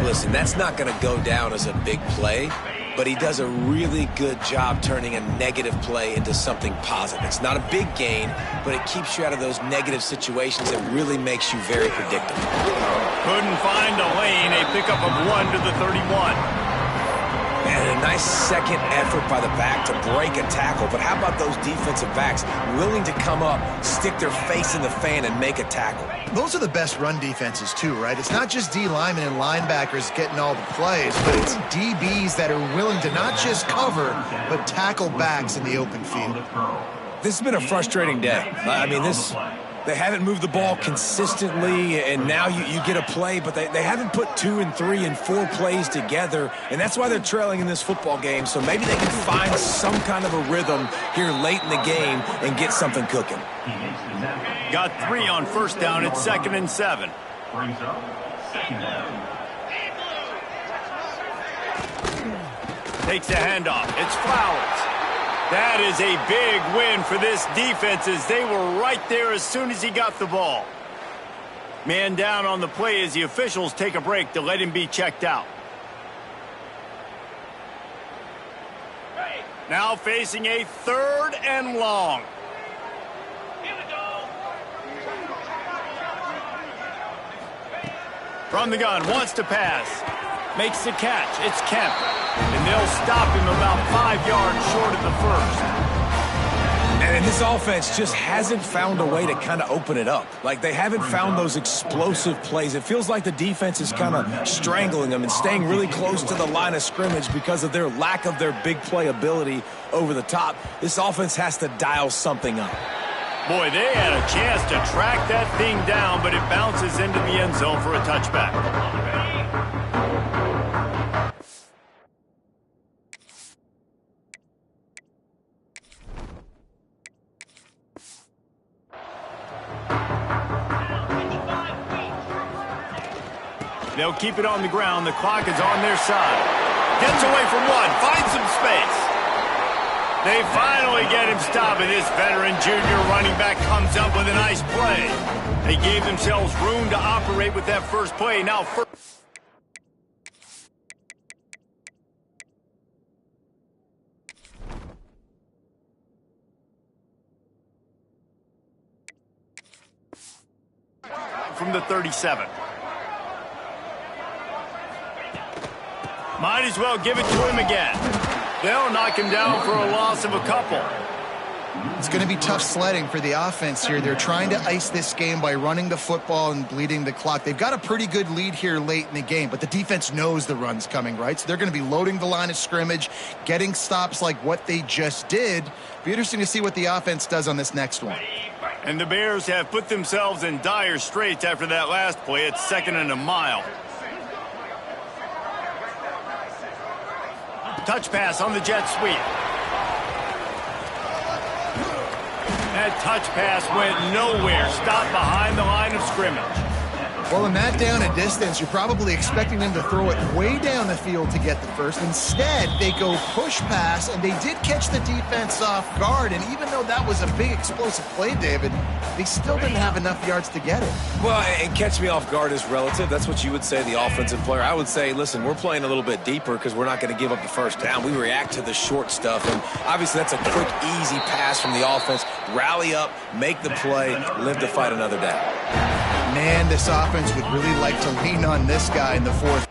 S3: Listen, that's not going to go down as a big play, but he does a really good job turning a negative play into something positive. It's not a big gain, but it keeps you out of those negative situations and really makes you very predictable.
S1: Couldn't find a lane. A pickup of 1 to the 31.
S3: And a nice second effort by the back to break a tackle. But how about those defensive backs willing to come up, stick their face in the fan, and make a tackle?
S2: Those are the best run defenses too, right? It's not just D linemen and linebackers getting all the plays, but it's DBs that are willing to not just cover, but tackle backs in the open field.
S3: This has been a frustrating day. I mean, they haven't moved the ball consistently, and now you get a play, but they haven't put 2 and 3 and 4 plays together, and that's why they're trailing in this football game. So maybe they can find some kind of a rhythm here late in the game and get something cooking.
S1: Got 3 on first down at 2nd and 7.
S6: Brings up second down.
S1: Takes a handoff. It's Flowers. That is a big win for this defense as they were right there as soon as he got the ball. Man down on the play as the officials take a break to let him be checked out. Now facing a 3rd and long.
S5: Here we go.
S1: From the gun, wants to pass. Makes the catch. It's Kemp. And they'll stop him about 5 yards short of the first.
S3: And this offense just hasn't found a way to kind of open it up. Like, they haven't found those explosive plays. It feels like the defense is kind of strangling them and staying really close to the line of scrimmage because of their lack of their big play ability over the top. This offense has to dial something up.
S1: Boy, they had a chance to track that thing down, but it bounces into the end zone for a touchback. They'll keep it on the ground. The clock is on their side. Gets away from one. Finds some space. They finally get him stopped, and this veteran junior running back comes up with a nice play. They gave themselves room to operate with that first play. Now first. From the 37. Might as well give it to him again. They'll knock him down for a loss of a couple.
S2: It's going to be tough sledding for the offense here. They're trying to ice this game by running the football and bleeding the clock. They've got a pretty good lead here late in the game, but the defense knows the run's coming, right? So they're going to be loading the line of scrimmage, getting stops like what they just did. Be interesting to see what the offense does on this next one.
S1: And the Bears have put themselves in dire straits after that last play. It's 2nd and a mile. Touch pass on the jet sweep. That touch pass went nowhere. Stopped behind the line of scrimmage.
S2: Well, in that down and distance, you're probably expecting them to throw it way down the field to get the first. Instead, they go push pass, and they did catch the defense off guard. And even though that was a big explosive play, David, they still didn't have enough yards to get it.
S3: Well, and catch me off guard is relative. That's what you would say, the offensive player. I would say, listen, we're playing a little bit deeper because we're not going to give up the first down. We react to the short stuff, and obviously that's a quick, easy pass from the offense. Rally up, make the play, live to fight another day.
S2: Man, this offense would really like to lean on this guy in the fourth.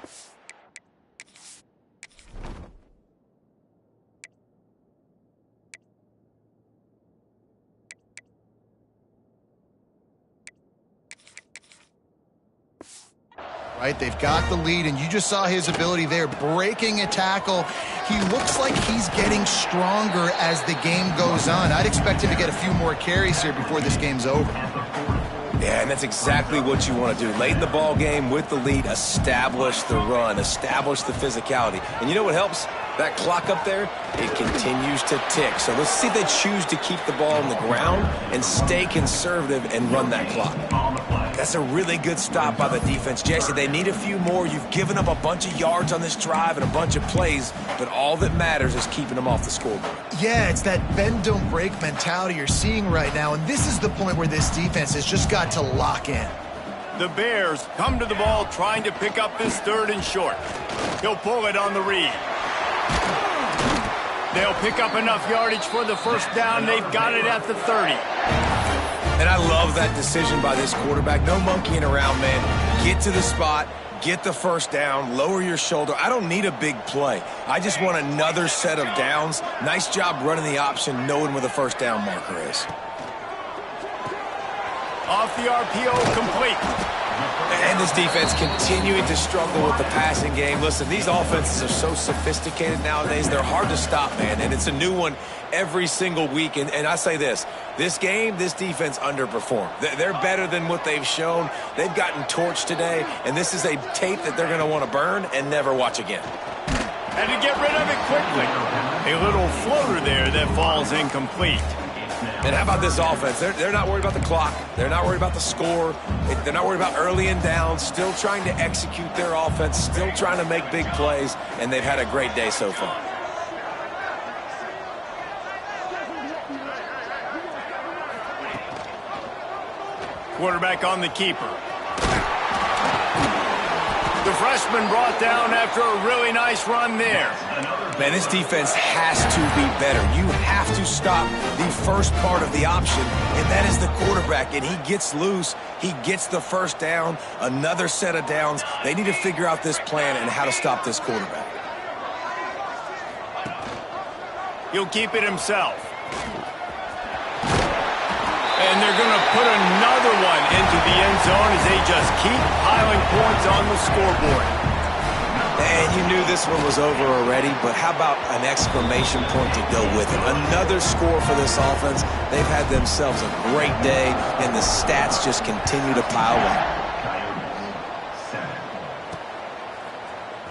S2: Right, they've got the lead, and you just saw his ability there, breaking a tackle. He looks like he's getting stronger as the game goes on. I'd expect him to get a few more carries here before this game's over.
S3: Yeah, and that's exactly what you want to do. Late in the ball game with the lead, establish the run, establish the physicality. And you know what helps? That clock up there, it continues to tick. So let's see if they choose to keep the ball on the ground and stay conservative and run that clock. That's a really good stop by the defense. Jesse, they need a few more. You've given up a bunch of yards on this drive and a bunch of plays, but all that matters is keeping them off the scoreboard.
S2: Yeah, it's that bend, don't break mentality you're seeing right now, and this is the point where this defense has just got to lock in.
S1: The Bears come to the ball trying to pick up this 3rd and short. He'll pull it on the read. They'll pick up enough yardage for the first down. They've got it at the 30.
S3: And I love that decision by this quarterback. No monkeying around, man. Get to the spot, get the first down, lower your shoulder. I don't need a big play. I just want another set of downs. Nice job running the option, knowing where the first down marker is.
S1: Off the RPO, complete.
S3: And this defense continuing to struggle with the passing game. Listen, these offenses are so sophisticated nowadays. They're hard to stop, man. And it's a new one every single week. And I say this game, this defense underperformed. They're better than what they've shown. They've gotten torched today. And this is a tape that they're going to want to burn and never watch again.
S1: And to get rid of it quickly. A little floater there that falls incomplete.
S3: And how about this offense? They're not worried about the clock. They're not worried about the score. They're not worried about early and down. Still trying to execute their offense. Still trying to make big plays. And they've had a great day so far.
S1: Quarterback on the keeper. The freshman brought down after a really nice run there.
S3: Man, this defense has to be better. You have to stop the first part of the option, and that is the quarterback. And he gets loose. He gets the first down, another set of downs. They need to figure out this plan and how to stop this quarterback.
S1: He'll keep it himself. And they're going to put another one into the end zone as they just keep piling points on the scoreboard.
S3: And you knew this one was over already, but how about an exclamation point to go with it? Another score for this offense. They've had themselves a great day, and the stats just continue to pile up.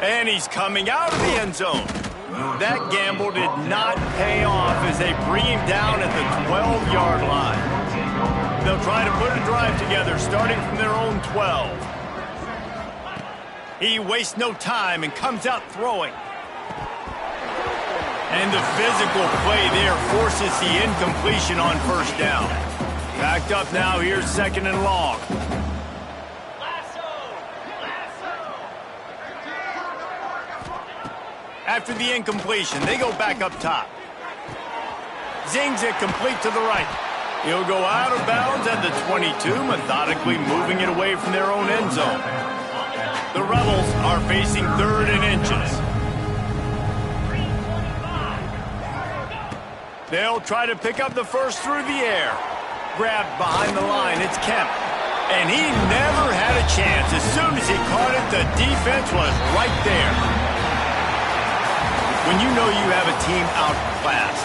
S1: And he's coming out of the end zone. That gamble did not pay off as they bring him down at the 12-yard line. They'll try to put a drive together, starting from their own 12. He wastes no time and comes out throwing. And the physical play there forces the incompletion on first down. Backed up now, here's 2nd and long. After the incompletion, they go back up top. Zings it complete to the right. He'll go out of bounds at the 22, methodically moving it away from their own end zone. The Rebels are facing 3rd and inches. They'll try to pick up the first through the air. Grabbed behind the line, it's Kemp. And he never had a chance. As soon as he caught it, the defense was right there. When you know you have a team outclassed,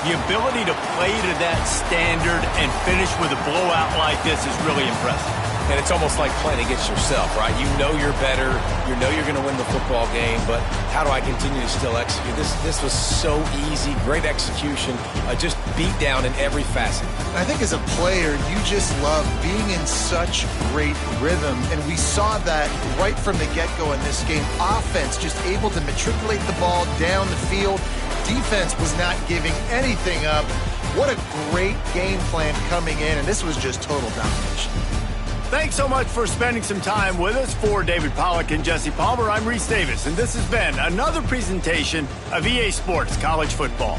S1: the ability to play to that standard and finish with a blowout like this is really impressive.
S3: And it's almost like playing against yourself, right? You know you're better. You know you're going to win the football game, but how do I continue to still execute? This was so easy, great execution, just beat down in every facet.
S2: I think as a player, you just love being in such great rhythm, and we saw that right from the get-go in this game. Offense just able to matriculate the ball down the field. Defense was not giving anything up. What a great game plan coming in, and this was just total domination.
S1: Thanks so much for spending some time with us. For David Pollack and Jesse Palmer, I'm Reese Davis, and this has been another presentation of EA Sports College Football.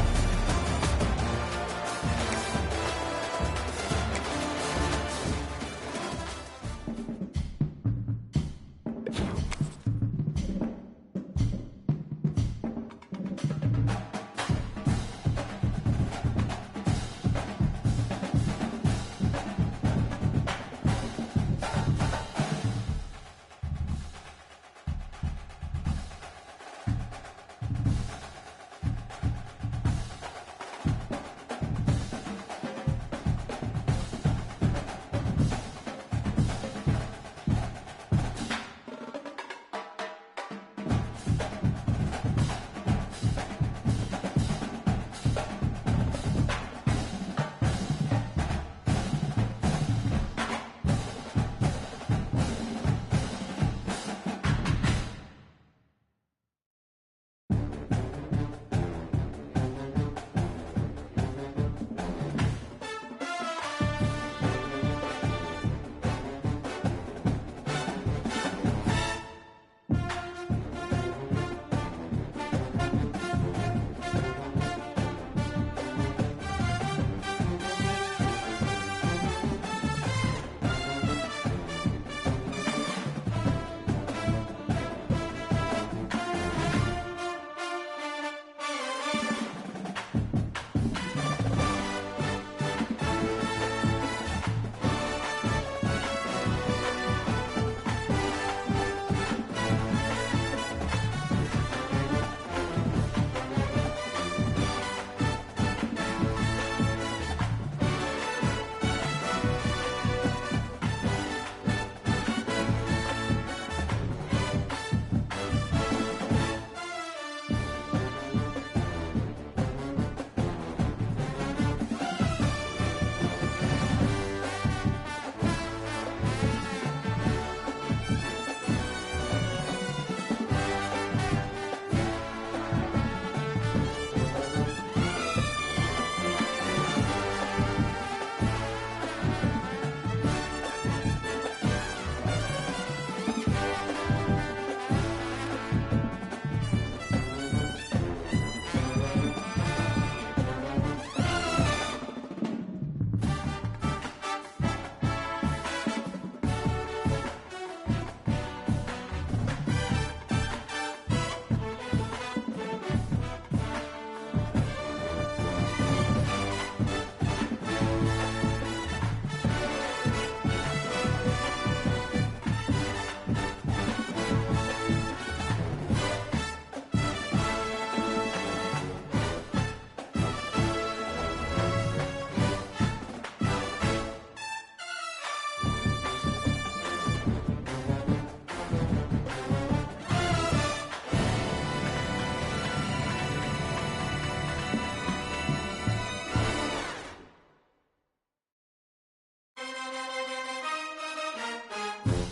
S3: it.